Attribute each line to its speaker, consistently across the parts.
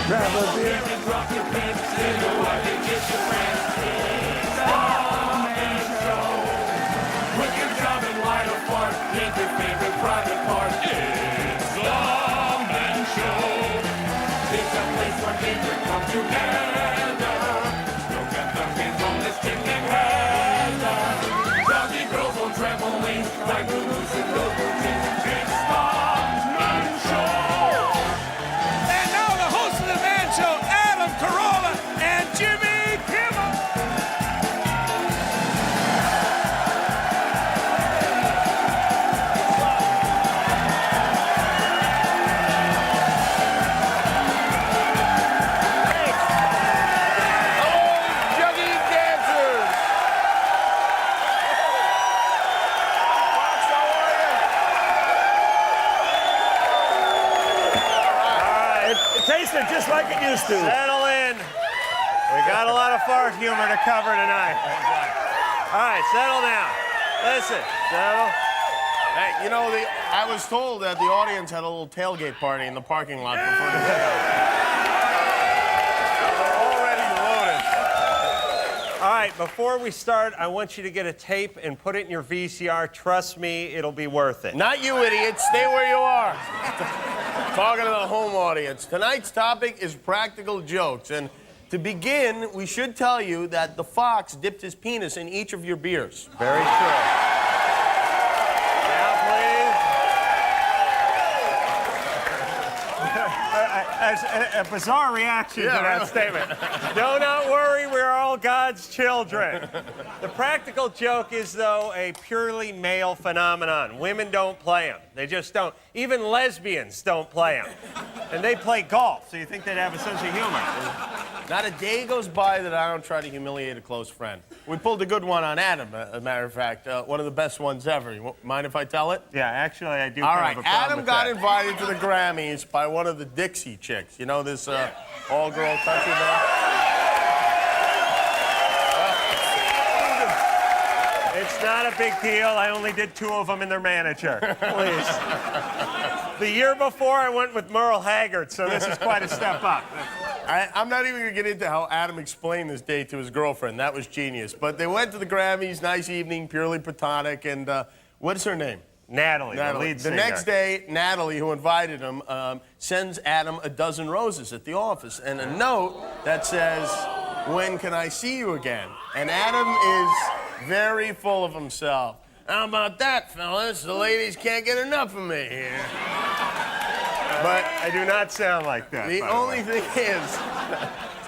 Speaker 1: Grab a beer.
Speaker 2: Drop your pants, say the word and kiss your friends. It's a man show. Quit your job and light a fart. Get your favorite private part. It's a man show. It's a place where people come together. Look at the kids on this chicken header. Doggy girls on trampolines, like Lulu's and local jeans. It's the man show.
Speaker 3: And now the host of the Man Show, Adam Carolla and Jimmy Kimmel.
Speaker 1: Juggy dancers. Fox, how are you? It tasted just like it used to.
Speaker 4: Settle in. We got a lot of fart humor to cover tonight. All right, settle down. Listen, settle.
Speaker 1: Hey, you know, I was told that the audience had a little tailgate party in the parking lot before the show. They're already loaded.
Speaker 4: All right, before we start, I want you to get a tape and put it in your VCR. Trust me, it'll be worth it.
Speaker 1: Not you, idiots. Stay where you are. Talking to the home audience. Tonight's topic is practical jokes. And to begin, we should tell you that the fox dipped his penis in each of your beers.
Speaker 4: Very true. Now, please. A bizarre reaction to that statement. Do not worry, we're all God's children. The practical joke is, though, a purely male phenomenon. Women don't play them. They just don't. Even lesbians don't play them. And they play golf, so you think they'd have a sense of humor.
Speaker 1: Not a day goes by that I don't try to humiliate a close friend. We pulled a good one on Adam, as a matter of fact. One of the best ones ever. You mind if I tell it?
Speaker 4: Yeah, actually, I do
Speaker 1: All
Speaker 4: kind
Speaker 1: right,
Speaker 4: of a problem
Speaker 1: Adam
Speaker 4: with
Speaker 1: got
Speaker 4: that.
Speaker 1: invited to the Grammys by one of the Dixie Chicks. You know this all-girl country band?
Speaker 4: It's not a big deal. I only did 2 of them in their manager. Please. The year before, I went with Merle Haggard, so this is quite a step up.
Speaker 1: I'm not even going to get into how Adam explained this date to his girlfriend. That was genius. But they went to the Grammys, nice evening, purely platonic, and what's her name?
Speaker 4: Natalie, the lead
Speaker 1: The
Speaker 4: singer.
Speaker 1: next day, Natalie, who invited him, sends Adam a dozen roses at the office and a note that says, "When can I see you again?" And Adam is very full of himself. How about that, fellas? The ladies can't get enough of me here. But
Speaker 4: I do not sound like that.
Speaker 1: the
Speaker 4: by the
Speaker 1: only
Speaker 4: way.
Speaker 1: thing is,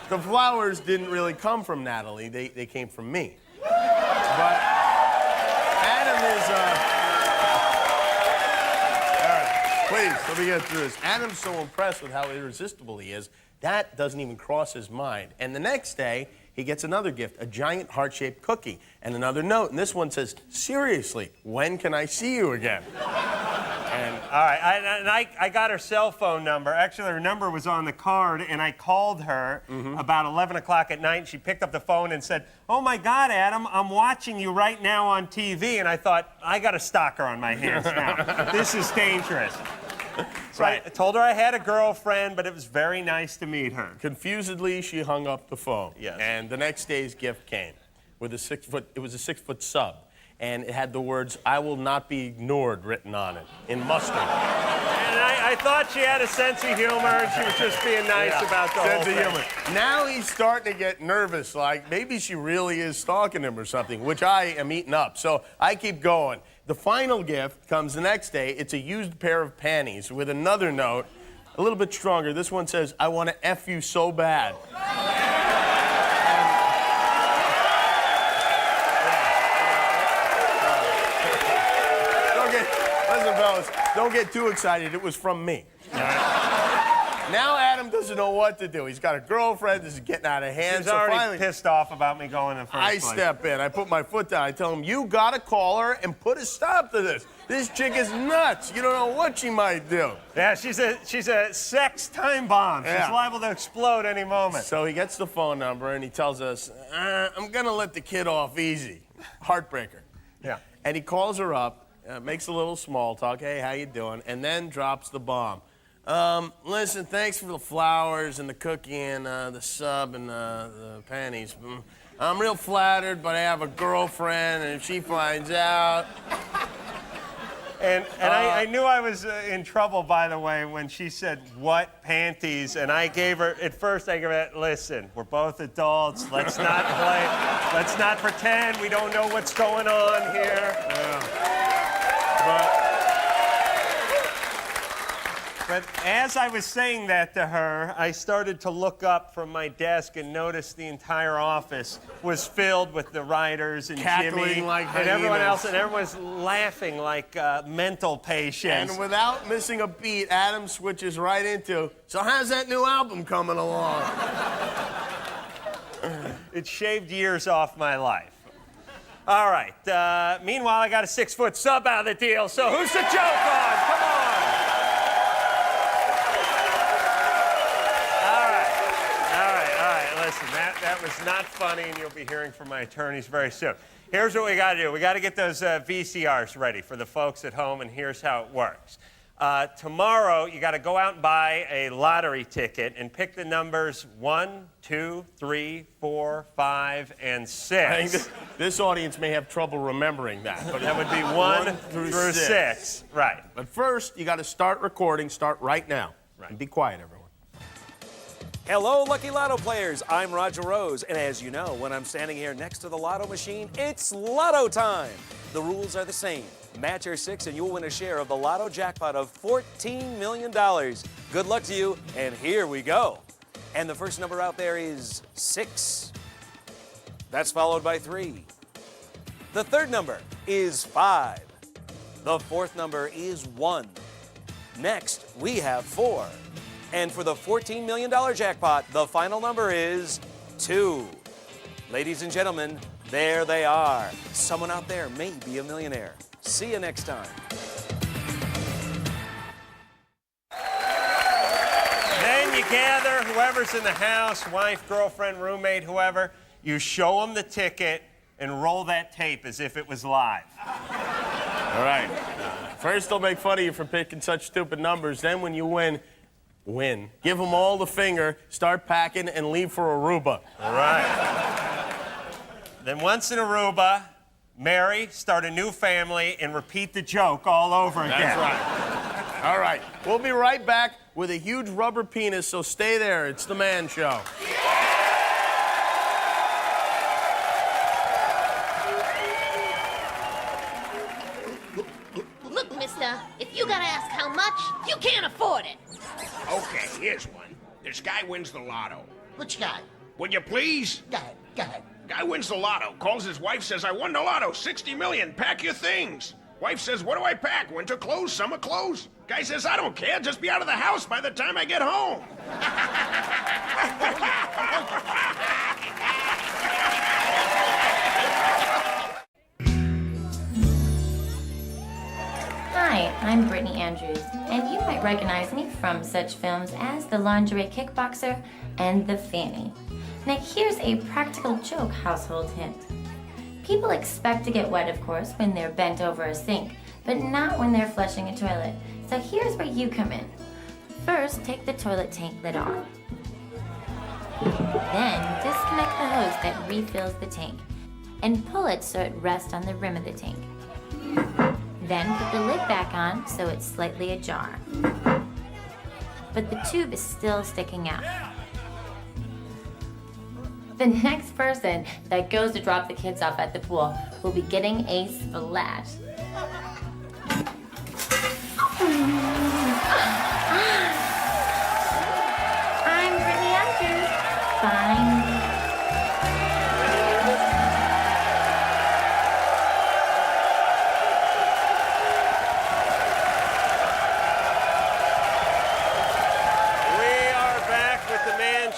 Speaker 1: the flowers didn't really come from Natalie. They came from me. But Adam is... All right, please, let me get through this. Adam's so impressed with how irresistible he is, that doesn't even cross his mind. And the next day, he gets another gift, a giant heart-shaped cookie, and another note. And this one says, "Seriously, when can I see you again?" And
Speaker 4: All right, I got her cell phone number. Actually, her number was on the card, and I called her about 11 o'clock at night, and she picked up the phone and said, "Oh, my God, Adam, I'm watching you right now on TV." And I thought, I got a stalker on my hands now. This is dangerous. So I told her I had a girlfriend, but it was very nice to meet her.
Speaker 1: confusedly, she hung up the phone.
Speaker 4: Yes.
Speaker 1: And the next day's gift came with it was a 6-foot sub. And it had the words, "I will not be ignored," written on it in mustard.
Speaker 4: And I thought she had a sense of humor, and she was just being nice about the whole
Speaker 1: Sense of
Speaker 4: thing.
Speaker 1: humor. Now he's starting to get nervous, like maybe she really is stalking him or something, which I am eating up. So I keep going. The final gift comes the next day. It's a used pair of panties with another note, a little bit stronger. This one says, "I want to F you so bad." Listen, fellas, don't get too excited. It was from me. Now Adam doesn't know what to do. He's got a girlfriend. This is getting out of hand.
Speaker 4: She's
Speaker 1: So
Speaker 4: already
Speaker 1: finally,
Speaker 4: pissed off about me going in first
Speaker 1: I
Speaker 4: place.
Speaker 1: step in. I put my foot down. I tell him, "You gotta call her and put a stop to this. This chick is nuts. You don't know what she might do."
Speaker 4: Yeah, she's a sex time bomb. She's
Speaker 1: Yeah.
Speaker 4: liable to explode any moment.
Speaker 1: So he gets the phone number and he tells us, "I'm gonna let the kid off easy." Heartbreaker.
Speaker 4: Yeah.
Speaker 1: And he calls her up, makes a little small talk. "Hey, how you doing?" And then drops the bomb. Listen, thanks for the flowers and the cookie and the sub and the panties. I'm real flattered, but I have a girlfriend, and if she finds out...
Speaker 4: And I knew I was in trouble, by the way, when she said, what panties? And I gave her, at first I gave her, listen, we're both adults. Let's not play. Let's not pretend we don't know what's going on here. But as I was saying that to her, I started to look up from my desk and noticed the entire office was filled with the writers and
Speaker 1: Cackling
Speaker 4: Jimmy
Speaker 1: like
Speaker 4: and everyone
Speaker 1: hyenas.
Speaker 4: else, and everyone's laughing like mental patients.
Speaker 1: And without missing a beat, Adam switches right into, so how's that new album coming along?
Speaker 4: It shaved years off my life. All right. Meanwhile, I got a 6-foot sub out of the deal, so who's the joke on? Come on. Listen, that was not funny, and you'll be hearing from my attorneys very soon. Here's what we got to do. We got to get those VCRs ready for the folks at home, and here's how it works. Tomorrow, you got to go out and buy a lottery ticket and pick the numbers 1, 2, 3, 4, 5, and 6.
Speaker 1: I think this audience may have trouble remembering that. But
Speaker 4: that would be 1 through 6. Right.
Speaker 1: But first, you got to start recording. Start right now.
Speaker 4: Right.
Speaker 1: And be quiet, everyone.
Speaker 5: Hello, Lucky Lotto players. I'm Roger Rose, and as you know, when I'm standing here next to the lotto machine, it's lotto time. The rules are the same. Match your 6 and you'll win a share of the lotto jackpot of $14 million. Good luck to you, and here we go. And the first number out there is 6. That's followed by 3. The third number is 5. The fourth number is 1. Next, we have 4. And for the $14 million jackpot, the final number is 2. Ladies and gentlemen, there they are. Someone out there may be a millionaire. See you next time.
Speaker 4: Then you gather whoever's in the house, wife, girlfriend, roommate, whoever. You show them the ticket and roll that tape as if it was live.
Speaker 1: All right. First, they'll make fun of you for picking such stupid numbers. Then when you win. Give them all the finger, start packing, and leave for Aruba.
Speaker 4: All right. Then once in Aruba, marry, start a new family, and repeat the joke all over again.
Speaker 1: That's right. All right. We'll be right back with a huge rubber penis, so stay there. It's The Man Show.
Speaker 6: Look, mister, if you gotta ask how much, you can't afford it.
Speaker 7: Okay, here's one. This guy wins the lotto.
Speaker 6: Which guy?
Speaker 7: Would you please?
Speaker 6: Go ahead, go ahead.
Speaker 7: Guy wins the lotto, calls his wife, says, I won the lotto, 60 million, pack your things. Wife says, what do I pack? Winter clothes, summer clothes? Guy says, I don't care, just be out of the house by the time I get home.
Speaker 8: Hi, I'm Brittany Andrews, and you might recognize me from such films as The Lingerie Kickboxer and The Fanny. Now here's a practical joke household hint. People expect to get wet, of course, when they're bent over a sink, but not when they're flushing a toilet. So here's where you come in. First, take the toilet tank lid off. Then, disconnect the hose that refills the tank, and pull it so it rests on the rim of the tank. Then put the lid back on so it's slightly ajar. But the tube is still sticking out. The next person that goes to drop the kids off at the pool will be getting a splash. I'm Brittany Andrews. Fine.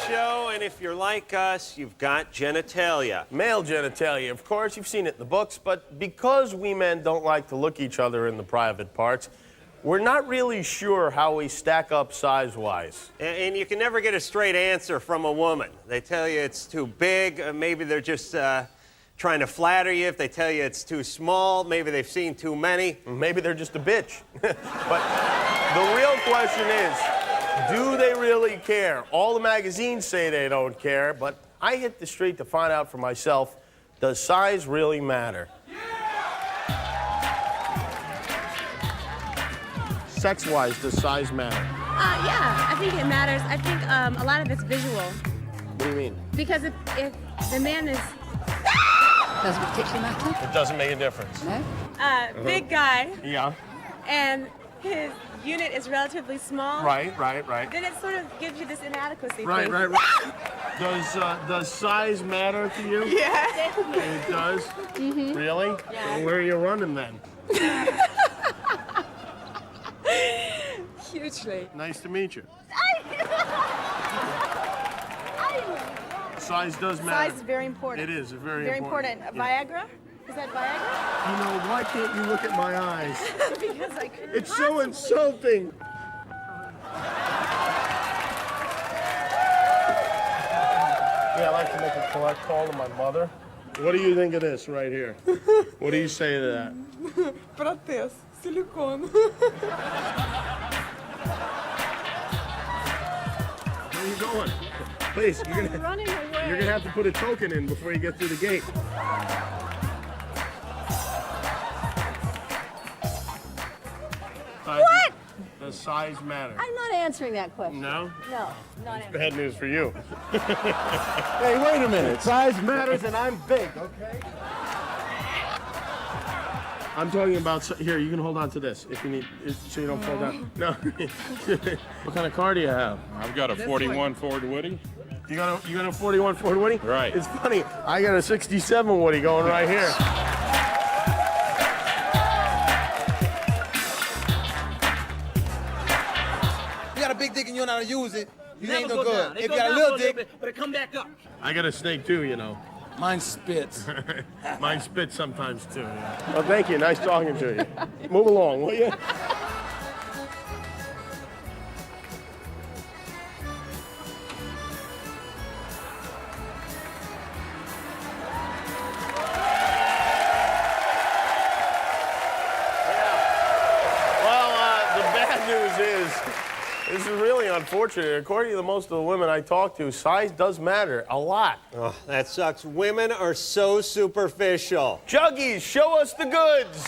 Speaker 4: Show, and if you're like us, you've got genitalia.
Speaker 1: Male genitalia, of course, you've seen it in the books, but because we men don't like to look each other in the private parts, we're not really sure how we stack up size-wise.
Speaker 4: And you can never get a straight answer from a woman. They tell you it's too big, maybe they're just trying to flatter you. If they tell you it's too small, maybe they've seen too many.
Speaker 1: Maybe they're just a bitch. But the real question is, Do they really care? All the magazines say they don't care, but I hit the street to find out for myself, does size really matter? Sex-wise, does size matter?
Speaker 9: Yeah, I think it matters. I think a lot of it's visual.
Speaker 1: What do you mean?
Speaker 9: Because if the man is
Speaker 10: Does it particularly matter?
Speaker 1: It doesn't make a difference.
Speaker 10: No?
Speaker 9: big guy
Speaker 1: Yeah.
Speaker 9: and his unit is relatively small,
Speaker 1: Right.
Speaker 9: then it sort of gives you this inadequacy
Speaker 1: Right.
Speaker 9: thing.
Speaker 1: Does size matter to you?
Speaker 9: Yeah.
Speaker 1: It does? Mm-hmm. Really?
Speaker 9: Yeah.
Speaker 1: Well, where are you running then?
Speaker 9: Hugely.
Speaker 1: Nice to meet you. Size does matter.
Speaker 9: Size is very important.
Speaker 1: It is very
Speaker 9: Very
Speaker 1: important.
Speaker 9: important.
Speaker 1: Yeah.
Speaker 9: Viagra? Is that Viagra?
Speaker 1: You know, why can't you look at my eyes?
Speaker 9: Because I couldn't.
Speaker 1: It's so insulting. Yeah, I like to make a collect call to my mother. What do you think of this right here? What do you say to that?
Speaker 9: Протез, силикон.
Speaker 1: Where are you going? Please, you're gonna have to put a token in before you get through the gate. What? Does size matter?
Speaker 10: I'm not answering that question.
Speaker 1: No?
Speaker 10: No, not answering.
Speaker 1: Bad news for you. Hey, wait a minute. Size matters and I'm big, okay? I'm talking about, here, you can hold on to this if you need, so you don't fall down. No. What kind of car do you have?
Speaker 11: I've got a 41 Ford Woody.
Speaker 1: You got a 41 Ford Woody?
Speaker 11: Right.
Speaker 1: It's funny, I got a 67 Woody going right here.
Speaker 12: You got a big dick and you don't know how to use it, you ain't no
Speaker 13: go
Speaker 12: good.
Speaker 13: down.
Speaker 12: If you got a little dick,
Speaker 13: but it come back up.
Speaker 1: I got a snake too, you know.
Speaker 12: mine spits.
Speaker 1: Mine spits sometimes too. Yeah. Well, thank you. Nice talking to you. Move along, will you? This is really unfortunate. According to most of the women I talk to, size does matter a lot.
Speaker 4: Oh, that sucks. Women are so superficial.
Speaker 1: Juggies, show us the goods.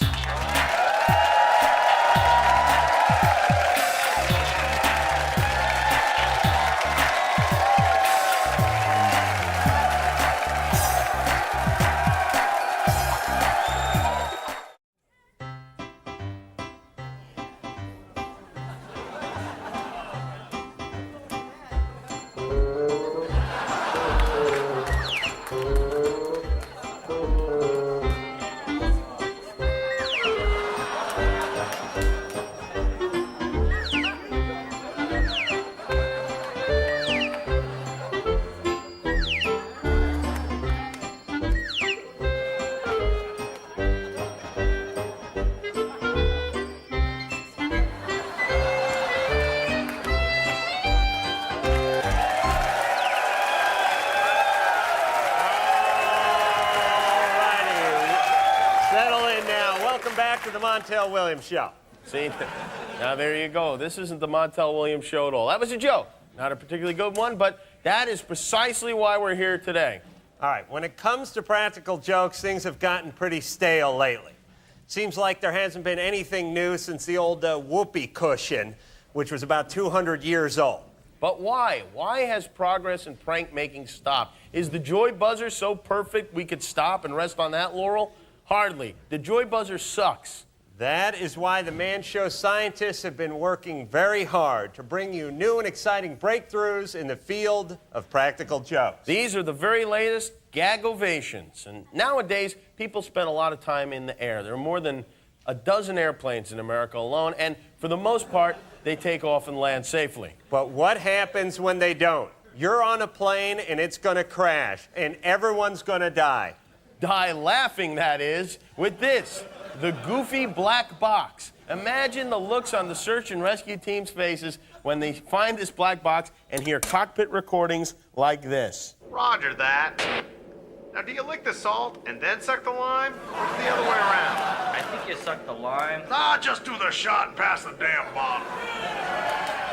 Speaker 4: To the Montel Williams Show.
Speaker 1: See, now there you go. This isn't the Montel Williams Show at all. That was a joke. Not a particularly good one, but that is precisely why we're here today.
Speaker 4: All right, when it comes to practical jokes, things have gotten pretty stale lately. Seems like there hasn't been anything new since the old whoopee cushion, which was about 200 years old.
Speaker 1: But why? Why has progress in prank making stopped? Is the joy buzzer so perfect we could stop and rest on that laurel? Hardly. The joy buzzer sucks.
Speaker 4: That is why the Man Show scientists have been working very hard to bring you new and exciting breakthroughs in the field of practical jokes.
Speaker 1: These are the very latest gag ovations. And nowadays, people spend a lot of time in the air. There are more than a dozen airplanes in America alone, and for the most part, they take off and land safely.
Speaker 4: But what happens when they don't? You're on a plane and it's going to crash, and everyone's going to die.
Speaker 1: Die laughing, that is, with this, the goofy black box. Imagine the looks on the search and rescue team's faces when they find this black box and hear cockpit recordings like this.
Speaker 14: Roger that. Now, do you lick the salt and then suck the lime, or the other way around?
Speaker 13: I think you suck the lime.
Speaker 14: Nah, just do the shot and pass the damn bottle.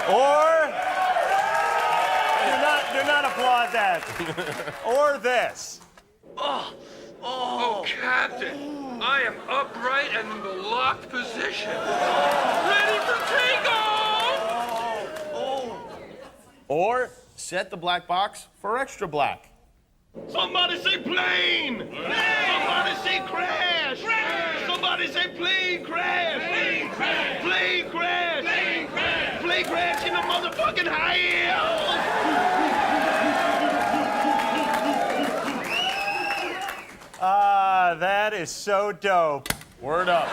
Speaker 4: Or, do not applaud that. Or this.
Speaker 2: Oh, Captain, I am upright and in the locked position. Ready for takeoff!
Speaker 1: Or set the black box for extra black.
Speaker 7: Somebody say plane! Somebody say crash! Somebody say plane crash! Plane crash! Plane crash! Plane crash! Plane crash in the motherfucking high hills!
Speaker 4: That is so dope.
Speaker 1: Word up.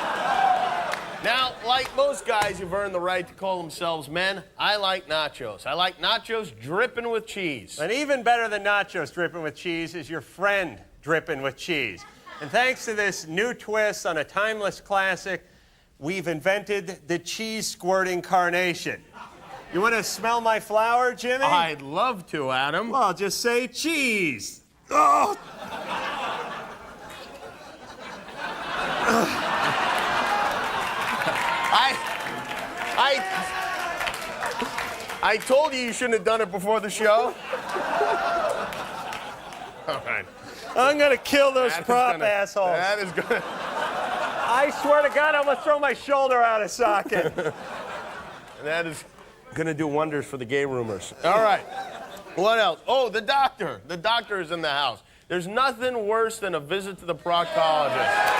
Speaker 1: Now, like most guys who've earned the right to call themselves men, I like nachos. I like nachos dripping with cheese.
Speaker 4: And even better than nachos dripping with cheese is your friend dripping with cheese. And thanks to this new twist on a timeless classic, we've invented the cheese squirting carnation. You want to smell my flour, Jimmy?
Speaker 1: I'd love to, Adam.
Speaker 4: Well, just say cheese. Oh!
Speaker 1: I told you shouldn't have done it before the show. All right.
Speaker 4: I'm gonna kill those prop assholes.
Speaker 1: That is gonna.
Speaker 4: I swear to God, I'm gonna throw my shoulder out of socket.
Speaker 1: That is gonna do wonders for the gay rumors. All right. What else? Oh, the doctor. The doctor is in the house. There's nothing worse than a visit to the proctologist.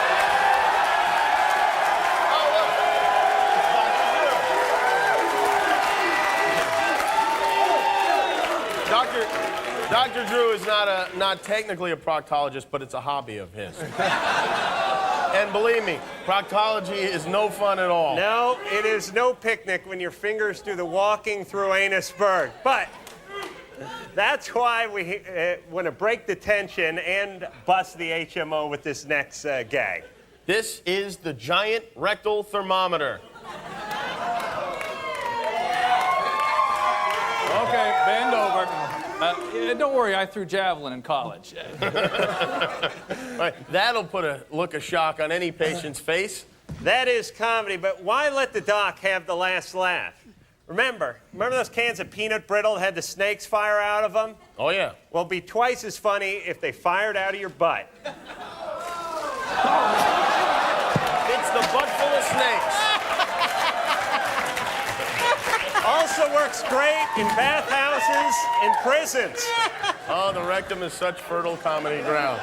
Speaker 1: Dr. Drew is not technically a proctologist, but it's a hobby of his. And believe me, proctology is no fun at all.
Speaker 4: No, it is no picnic when your fingers do the walking through Anusberg. But that's why we want to break the tension and bust the HMO with this next gag.
Speaker 1: This is the giant rectal thermometer.
Speaker 13: Okay, bend over. Don't worry, I threw javelin in college.
Speaker 1: Right, that'll put a look of shock on any patient's face.
Speaker 4: That is comedy, but why let the doc have the last laugh? Remember those cans of peanut brittle that had the snakes fire out of them?
Speaker 1: Oh, yeah.
Speaker 4: Well, it'd be twice as funny if they fired out of your butt.
Speaker 1: It's the butt full of snakes.
Speaker 4: Also works great in bathhouses and prisons.
Speaker 1: Oh, the rectum is such fertile comedy ground.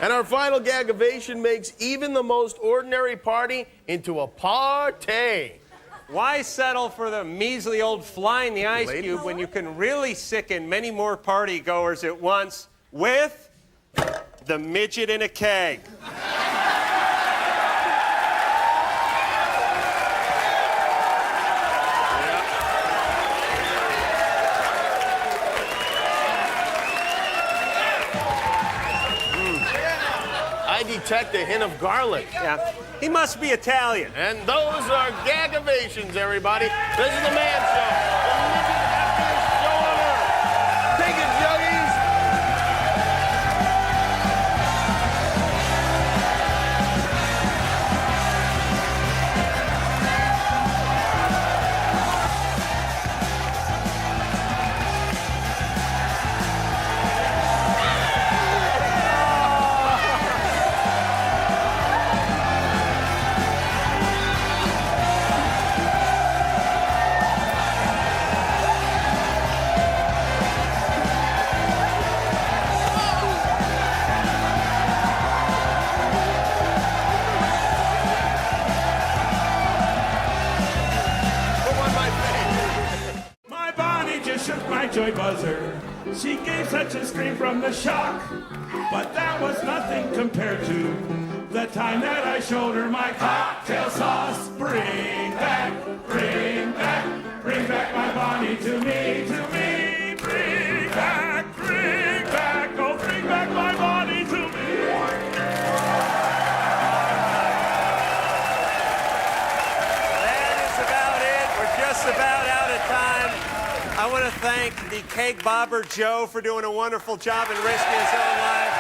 Speaker 1: And our final gagavation makes even the most ordinary party into a party.
Speaker 4: Why settle for the measly old fly in the ice cube when you can really sicken many more party goers at once with the midget in a keg?
Speaker 1: I detect a hint of garlic.
Speaker 4: Yeah, he must be Italian.
Speaker 1: And those are gagavations, everybody. This is the Man Show. The midget happiest show on earth. Take it, juggies.
Speaker 2: Joy buzzer. She gave such a scream from the shock, but that was nothing compared to the time that I showed her my cocktail sauce. Bring back, bring back, bring back my Bonnie to me, to me. Bring back, oh, bring back my Bonnie to me.
Speaker 4: That is about it. We're just about out of time. I want to thank the cake bobber Joe for doing a wonderful job and risking his own life.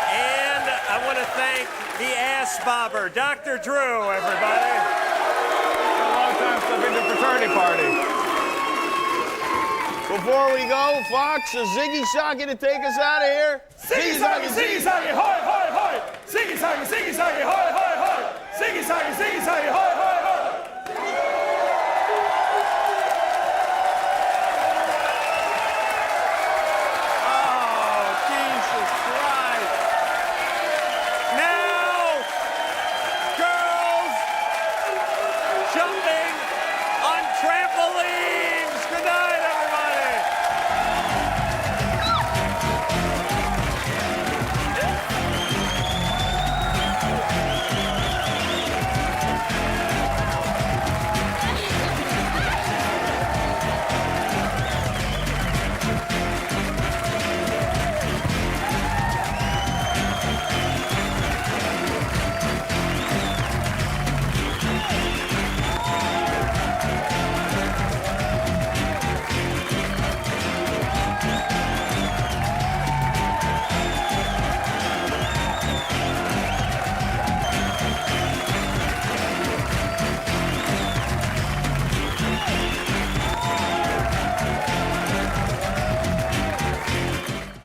Speaker 4: And I want to thank the ass bobber, Dr. Drew, everybody.
Speaker 13: It's been a long time
Speaker 3: stuff into a fraternity party.
Speaker 1: Before we go, Fox, is Ziggy Socky to take us out of here?
Speaker 3: Ziggy Socky, Ziggy Socky, hoy, hoy, hoy! Ziggy Socky, hoy, hoy, hoy! Ziggy Socky, hoy,